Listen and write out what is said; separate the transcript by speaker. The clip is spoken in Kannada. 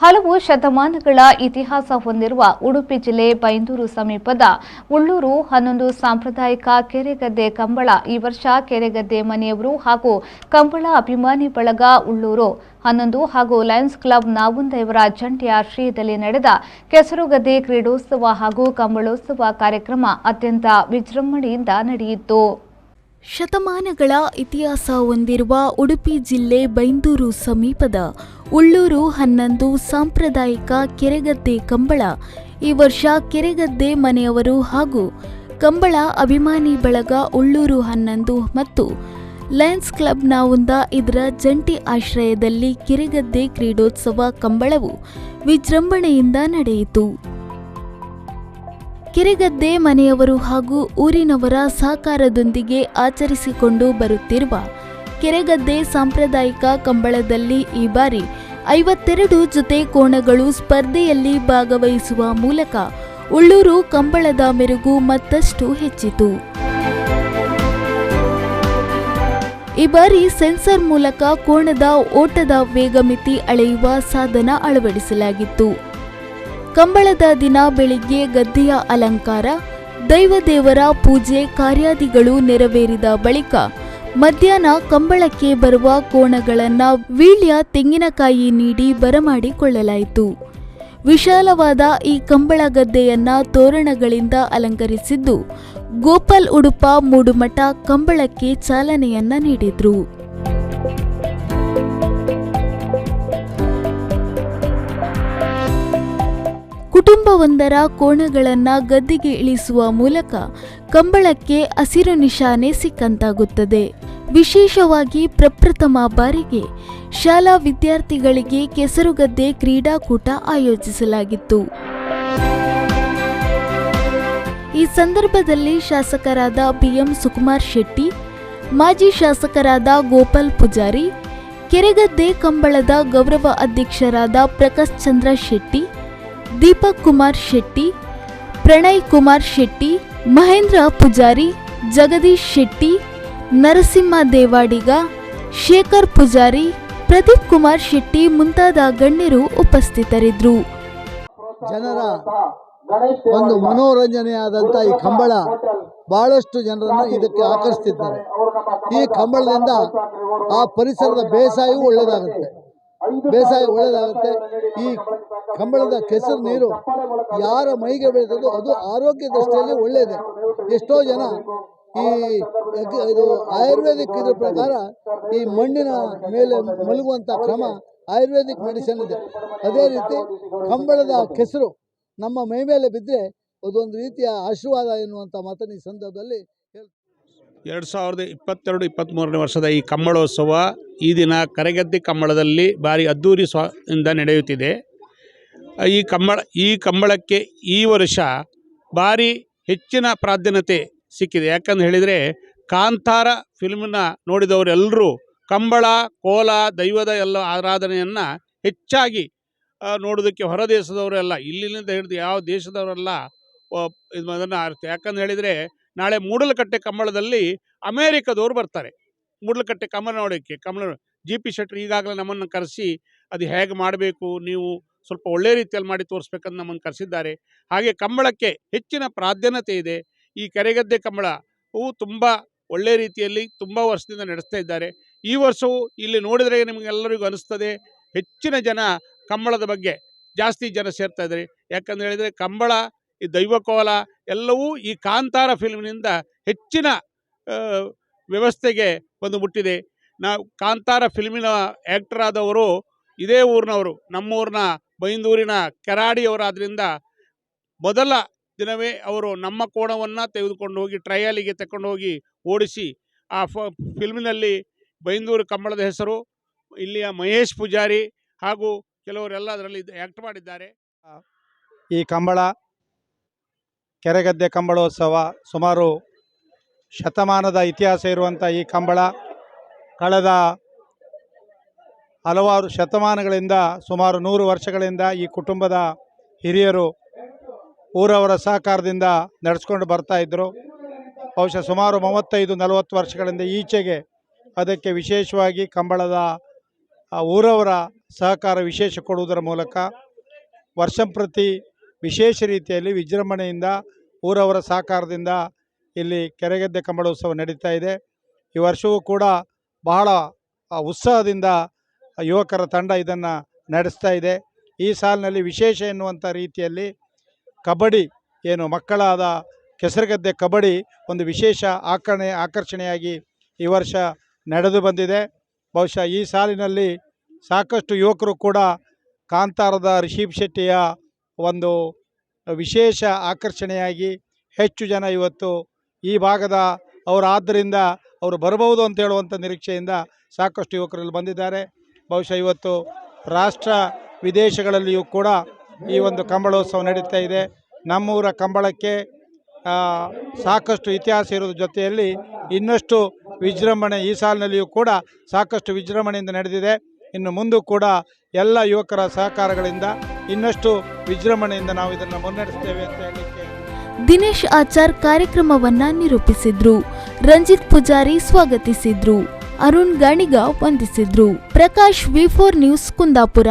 Speaker 1: ಹಲವು ಶತಮಾನಗಳ ಇತಿಹಾಸ ಹೊಂದಿರುವ ಉಡುಪಿ ಜಿಲ್ಲೆ ಬೈಂದೂರು ಸಮೀಪದ ಉಳ್ಳೂರು 11 ಸಾಂಪ್ರದಾಯಿಕ ಕೆರೆಗದ್ದೆ ಕಂಬಳ ಈ ವರ್ಷ ಕೆರೆಗದ್ದೆ ಮನೆಯವರು ಹಾಗೂ ಕಂಬಳ ಅಭಿಮಾನಿ ಬಳಗ ಉಳ್ಳೂರು 11 ಹಾಗೂ ಲಯನ್ಸ್ ಕ್ಲಬ್ ನಾವುಂದ ಇವರ ಜಂಟಿ ಆಶ್ರಯದಲ್ಲಿ ನಡೆದ ಕೆಸರುಗದ್ದೆ ಕ್ರೀಡೋತ್ಸವ ಹಾಗೂ ಕಂಬಳೋತ್ಸವ ಕಾರ್ಯಕ್ರಮ ಅತ್ಯಂತ ವಿಜೃಂಭಣೆಯಿಂದ ನಡೆಯಿತು.
Speaker 2: ಶತಮಾನಗಳ ಇತಿಹಾಸ ಹೊಂದಿರುವ ಉಡುಪಿ ಜಿಲ್ಲೆ ಬೈಂದೂರು ಸಮೀಪದ ಉಳ್ಳೂರು 11 ಸಾಂಪ್ರದಾಯಿಕ ಕೆರೆಗದ್ದೆ ಕಂಬಳ ಈ ವರ್ಷ ಕೆರೆಗದ್ದೆ ಮನೆಯವರು ಹಾಗೂ ಕಂಬಳ ಅಭಿಮಾನಿ ಬಳಗ ಉಳ್ಳೂರು 11 ಮತ್ತು ಲಯನ್ಸ್ ಕ್ಲಬ್ ನಾವುಂದ ಇದರ ಜಂಟಿ ಆಶ್ರಯದಲ್ಲಿ ಕೆರೆಗದ್ದೆ ಕ್ರೀಡೋತ್ಸವ ಕಂಬಳವು ವಿಜೃಂಭಣೆಯಿಂದ ನಡೆಯಿತು. ಕೆರೆಗದ್ದೆ ಮನೆಯವರು ಹಾಗೂ ಊರಿನವರ ಸಹಕಾರದೊಂದಿಗೆ ಆಚರಿಸಿಕೊಂಡು ಬರುತ್ತಿರುವ ಕೆರೆಗದ್ದೆ ಸಾಂಪ್ರದಾಯಿಕ ಕಂಬಳದಲ್ಲಿ ಈ ಬಾರಿ 52 ಜೊತೆ ಕೋಣಗಳು ಸ್ಪರ್ಧೆಯಲ್ಲಿ ಭಾಗವಹಿಸುವ ಮೂಲಕ ಉಳ್ಳೂರು ಕಂಬಳದ ಮೆರುಗು ಮತ್ತಷ್ಟು ಹೆಚ್ಚಿತು. ಈ ಬಾರಿ ಸೆನ್ಸರ್ ಮೂಲಕ ಕೋಣದ ಓಟದ ವೇಗಮಿತಿ ಅಳೆಯುವ ಸಾಧನ ಅಳವಡಿಸಲಾಗಿತ್ತು. ಕಂಬಳದ ದಿನ ಬೆಳಿಗ್ಗೆ ಗದ್ದೆಯ ಅಲಂಕಾರ, ದೈವದೇವರ ಪೂಜೆ ಕಾರ್ಯಾದಿಗಳು ನೆರವೇರಿದ ಬಳಿಕ ಮಧ್ಯಾಹ್ನ ಕಂಬಳಕ್ಕೆ ಬರುವ ಕೋಣಗಳನ್ನು ವೀಳ್ಯ ತೆಂಗಿನಕಾಯಿ ನೀಡಿ ಬರಮಾಡಿಕೊಳ್ಳಲಾಯಿತು. ವಿಶಾಲವಾದ ಈ ಕಂಬಳ ಗದ್ದೆಯನ್ನ ತೋರಣಗಳಿಂದ ಅಲಂಕರಿಸಿದ್ದು, ಗೋಪಾಲ್ ಉಡುಪ ಮೂಡುಮಠ ಕಂಬಳಕ್ಕೆ ಚಾಲನೆಯನ್ನ ನೀಡಿದ್ರು. ಕುಟುಂಬವೊಂದರ ಕೋಣಗಳನ್ನ ಗದ್ದೆಗೆ ಇಳಿಸುವ ಮೂಲಕ ಕಂಬಳಕ್ಕೆ ಹಸಿರು ನಿಶಾನೆ ಸಿಕ್ಕಂತಾಗುತ್ತದೆ. ವಿಶೇಷವಾಗಿ ಪ್ರಪ್ರಥಮ ಬಾರಿಗೆ ಶಾಲಾ ವಿದ್ಯಾರ್ಥಿಗಳಿಗೆ ಕೆಸರುಗದ್ದೆ ಕ್ರೀಡಾಕೂಟ ಆಯೋಜಿಸಲಾಗಿತ್ತು. ಈ ಸಂದರ್ಭದಲ್ಲಿ ಶಾಸಕರಾದ ಬಿಎಂ ಸುಕುಮಾರ್ ಶೆಟ್ಟಿ, ಮಾಜಿ ಶಾಸಕರಾದ ಗೋಪಾಲ್ ಪೂಜಾರಿ, ಕೆರೆಗದ್ದೆ ಕಂಬಳದ ಗೌರವ ಅಧ್ಯಕ್ಷರಾದ ಪ್ರಕಾಶ್ ಚಂದ್ರ ಶೆಟ್ಟಿ, ದೀಪಕ್ ಕುಮಾರ್ ಶೆಟ್ಟಿ, ಪ್ರಣಯ್ ಕುಮಾರ್ ಶೆಟ್ಟಿ, ಮಹೇಂದ್ರ ಪೂಜಾರಿ, ಜಗದೀಶ್ ಶೆಟ್ಟಿ, ನರಸಿಂಹ ದೇವಾಡಿಗ, ಶೇಖರ್ ಪೂಜಾರಿ, ಪ್ರದೀಪ್ ಕುಮಾರ್ ಶೆಟ್ಟಿ ಮುಂತಾದ ಗಣ್ಯರು ಉಪಸ್ಥಿತರಿದ್ದರು.
Speaker 3: ಜನರ ಒಂದು ಮನೋರಂಜನೆಯಾದಂಥ ಈ ಕಂಬಳ ಬಹಳಷ್ಟು ಜನರನ್ನು ಇದಕ್ಕೆ ಆಕರ್ಷಿಸಿದ್ದಾರೆ. ಈ ಕಂಬಳದಿಂದ ಆ ಪರಿಸರದ ಬೇಸಾಯವೂ ಒಳ್ಳೆಯದಾಗುತ್ತೆ. ಈ ಕಂಬಳದ ಕೆಸರು ನೀರು ಯಾರ ಮೈಗೆ ಬೀಳ್ತದೋ ಅದು ಆರೋಗ್ಯ ದೃಷ್ಟಿಯಲ್ಲಿ ಒಳ್ಳೆಯದೆ. ಎಷ್ಟೋ ಜನ ಇದು ಆಯುರ್ವೇದಿಕ್ ಇದ್ರ ಪ್ರಕಾರ ಈ ಮಣ್ಣಿನ ಮೇಲೆ ಮಲಗುವಂಥ ಕ್ರಮ ಆಯುರ್ವೇದಿಕ್ ಮೆಡಿಸಿನ್ ಇದೆ. ಅದೇ ರೀತಿ ಕಂಬಳದ ಕೆಸರು ನಮ್ಮ ಮೈ ಮೇಲೆ ಬಿದ್ದರೆ ಅದೊಂದು ರೀತಿಯ ಆಶೀರ್ವಾದ ಎನ್ನುವಂಥ ಮಾತನ್ನು ಈ ಸಂದರ್ಭದಲ್ಲಿ
Speaker 4: 2022-23ನೇ ವರ್ಷದ ಈ ಕಂಬಳೋತ್ಸವ ಈ ದಿನ ಕೆರೆಗದ್ದೆ ಕಂಬಳದಲ್ಲಿ ಭಾರಿ ಅದ್ದೂರಿ ಇಂದ ನಡೆಯುತ್ತಿದೆ. ಈ ಕಂಬಳಕ್ಕೆ ಈ ವರ್ಷ ಭಾರಿ ಹೆಚ್ಚಿನ ಪ್ರಾಧಾನ್ಯತೆ ಸಿಕ್ಕಿದೆ. ಯಾಕಂತ ಹೇಳಿದರೆ ಕಾಂತಾರ ಫಿಲ್ಮನ್ನ ನೋಡಿದವರೆಲ್ಲರೂ ಕಂಬಳ, ಕೋಲ, ದೈವದ ಎಲ್ಲ ಆರಾಧನೆಯನ್ನು ಹೆಚ್ಚಾಗಿ ನೋಡೋದಕ್ಕೆ ಹೊರ ದೇಶದವರೆಲ್ಲ, ಇಲ್ಲಿಂದ ಹಿಡಿದು ಯಾವ ದೇಶದವರೆಲ್ಲ ಅದನ್ನು ಯಾಕಂತ ಹೇಳಿದರೆ ನಾಳೆ ಮೂಡಲಕಟ್ಟೆ ಕಂಬಳದಲ್ಲಿ ಅಮೇರಿಕದವರು ಬರ್ತಾರೆ. ಮೂಡಲಕಟ್ಟೆ ಕಂಬಳ ನೋಡೋಕ್ಕೆ GP ಶೆಟ್ಟಿ ಈಗಾಗಲೇ ನಮ್ಮನ್ನು ಕರೆಸಿ ಅದು ಹೇಗೆ ಮಾಡಬೇಕು, ನೀವು ಸ್ವಲ್ಪ ಒಳ್ಳೆಯ ರೀತಿಯಲ್ಲಿ ಮಾಡಿ ತೋರಿಸ್ಬೇಕಂತ ನಮ್ಮನ್ನು ಕರೆಸಿದ್ದಾರೆ. ಹಾಗೆ ಕಂಬಳಕ್ಕೆ ಹೆಚ್ಚಿನ ಪ್ರಾಧಾನ್ಯತೆ ಇದೆ. ಈ ಕೆರೆಗದ್ದೆ ಕಂಬಳವು ತುಂಬ ಒಳ್ಳೆಯ ರೀತಿಯಲ್ಲಿ ತುಂಬ ವರ್ಷದಿಂದ ನಡೆಸ್ತಾ ಇದ್ದಾರೆ. ಈ ವರ್ಷವೂ ಇಲ್ಲಿ ನೋಡಿದರೆ ನಿಮಗೆಲ್ಲರಿಗೂ ಅನಿಸ್ತದೆ ಹೆಚ್ಚಿನ ಜನ ಕಂಬಳದ ಬಗ್ಗೆ ಜಾಸ್ತಿ ಜನ ಸೇರ್ತಾ ಇದ್ದಾರೆ. ಯಾಕಂತ ಹೇಳಿದರೆ ಕಂಬಳ, ಈ ದೈವಕೋಲ ಎಲ್ಲವೂ ಈ ಕಾಂತಾರ ಫಿಲ್ಮ್ನಿಂದ ಹೆಚ್ಚಿನ ವ್ಯವಸ್ಥೆಗೆ ಬಂದು ಮುಟ್ಟಿದೆ. ನಾವು ಕಾಂತಾರ ಫಿಲ್ಮಿನ ಆ್ಯಕ್ಟರ್ ಆದವರು ಇದೇ ಊರಿನವರು, ನಮ್ಮೂರಿನ ಬೈಂದೂರಿನ ಕೆರಾಡಿಯವರಾದ್ದರಿಂದ ಮೊದಲ ದಿನವೇ ಅವರು ನಮ್ಮ ಕೋಣವನ್ನು ತೆಗೆದುಕೊಂಡು ಹೋಗಿ ಟ್ರಯಲಿಗೆ ತಗೊಂಡು ಹೋಗಿ ಓಡಿಸಿ ಆ ಫಿಲ್ಮಿನಲ್ಲಿ ಬೈಂದೂರು ಕಂಬಳದ ಹೆಸರು, ಇಲ್ಲಿಯ ಮಹೇಶ್ ಪೂಜಾರಿ ಹಾಗೂ ಕೆಲವರೆಲ್ಲ ಅದರಲ್ಲಿ ಆ್ಯಕ್ಟ್ ಮಾಡಿದ್ದಾರೆ.
Speaker 5: ಈ ಕಂಬಳ ಕೆರೆಗದ್ದೆ ಕಂಬಳೋತ್ಸವ ಸುಮಾರು ಶತಮಾನದ ಇತಿಹಾಸ ಇರುವಂಥ ಈ ಕಂಬಳ ಕಳೆದ ಹಲವಾರು ಶತಮಾನಗಳಿಂದ ಸುಮಾರು 100 ವರ್ಷಗಳಿಂದ ಈ ಕುಟುಂಬದ ಹಿರಿಯರು ಊರವರ ಸಹಕಾರದಿಂದ ನಡೆಸ್ಕೊಂಡು ಬರ್ತಾಯಿದ್ರು. ಬಹುಶಃ ಸುಮಾರು 35-40 ವರ್ಷಗಳಿಂದ ಈಚೆಗೆ ಅದಕ್ಕೆ ವಿಶೇಷವಾಗಿ ಕಂಬಳದ ಊರವರ ಸಹಕಾರ ವಿಶೇಷ ಕೊಡುವುದರ ಮೂಲಕ ವರ್ಷಂಪ್ರತಿ ವಿಶೇಷ ರೀತಿಯಲ್ಲಿ ವಿಜೃಂಭಣೆಯಿಂದ ಊರವರ ಸಹಕಾರದಿಂದ ಇಲ್ಲಿ ಕೆರೆಗದ್ದೆ ಕಂಬಳೋತ್ಸವ ನಡೀತಾ ಇದೆ. ಈ ವರ್ಷವೂ ಕೂಡ ಬಹಳ ಉತ್ಸಾಹದಿಂದ ಯುವಕರ ತಂಡ ಇದನ್ನು ನಡೆಸ್ತಾ ಇದೆ. ಈ ಸಾಲಿನಲ್ಲಿ ವಿಶೇಷ ಎನ್ನುವಂಥ ರೀತಿಯಲ್ಲಿ ಕಬಡ್ಡಿ ಏನು ಮಕ್ಕಳಾದ ಕೆಸರುಗದ್ದೆ ಕಬಡ್ಡಿ ಒಂದು ವಿಶೇಷ ಆಕರ್ಷಣೆಯಾಗಿ ಈ ವರ್ಷ ನಡೆದು ಬಂದಿದೆ. ಬಹುಶಃ ಈ ಸಾಲಿನಲ್ಲಿ ಸಾಕಷ್ಟು ಯುವಕರು ಕೂಡ ಕಾಂತಾರದ ರಿಷಬ್ ಶೆಟ್ಟಿಯ ಒಂದು ವಿಶೇಷ ಆಕರ್ಷಣೆಯಾಗಿ ಹೆಚ್ಚು ಜನ ಇವತ್ತು ಈ ಭಾಗದ ಆದ್ದರಿಂದ ಅವರು ಬರಬಹುದು ಅಂತ ಹೇಳುವಂಥ ನಿರೀಕ್ಷೆಯಿಂದ ಸಾಕಷ್ಟು ಯುವಕರಲ್ಲಿ ಬಂದಿದ್ದಾರೆ. ಬಹುಶಃ ಇವತ್ತು ರಾಷ್ಟ್ರ ವಿದೇಶಗಳಲ್ಲಿಯೂ ಕೂಡ ಈ ಒಂದು ಕಂಬಳೋತ್ಸವ ನಡೀತಾ ಇದೆ. ನಮ್ಮೂರ ಕಂಬಳಕ್ಕೆ ಸಾಕಷ್ಟು ಇತಿಹಾಸ ಇರೋದ್ರ ಜೊತೆಯಲ್ಲಿ ಇನ್ನಷ್ಟು ವಿಜೃಂಭಣೆ ಈ ಸಾಲಿನಲ್ಲಿಯೂ ಕೂಡ ಸಾಕಷ್ಟು ವಿಜೃಂಭಣೆಯಿಂದ ನಡೆದಿದೆ. ಇನ್ನು ಮುಂದೂ ಕೂಡ ಎಲ್ಲ ಯುವಕರ ಸಹಕಾರಗಳಿಂದ ಇನ್ನಷ್ಟು ವಿಜೃಂಭಣೆಯಿಂದ ನಾವು ಇದನ್ನು ಮುನ್ನಡೆಸ್ತೇವೆ ಅಂತ ಹೇಳಲಿಕ್ಕೆ.
Speaker 2: ದಿನೇಶ್ ಆಚಾರ್ ಕಾರ್ಯಕ್ರಮವನ್ನ ನಿರೂಪಿಸಿದ್ರು. ರಂಜಿತ್ ಪೂಜಾರಿ ಸ್ವಾಗತಿಸಿದ್ರು. ಅರುಣ್ ಗಾಣಿಗ ವಂದಿಸಿದ್ರು. Prakash V4 news Kundapura.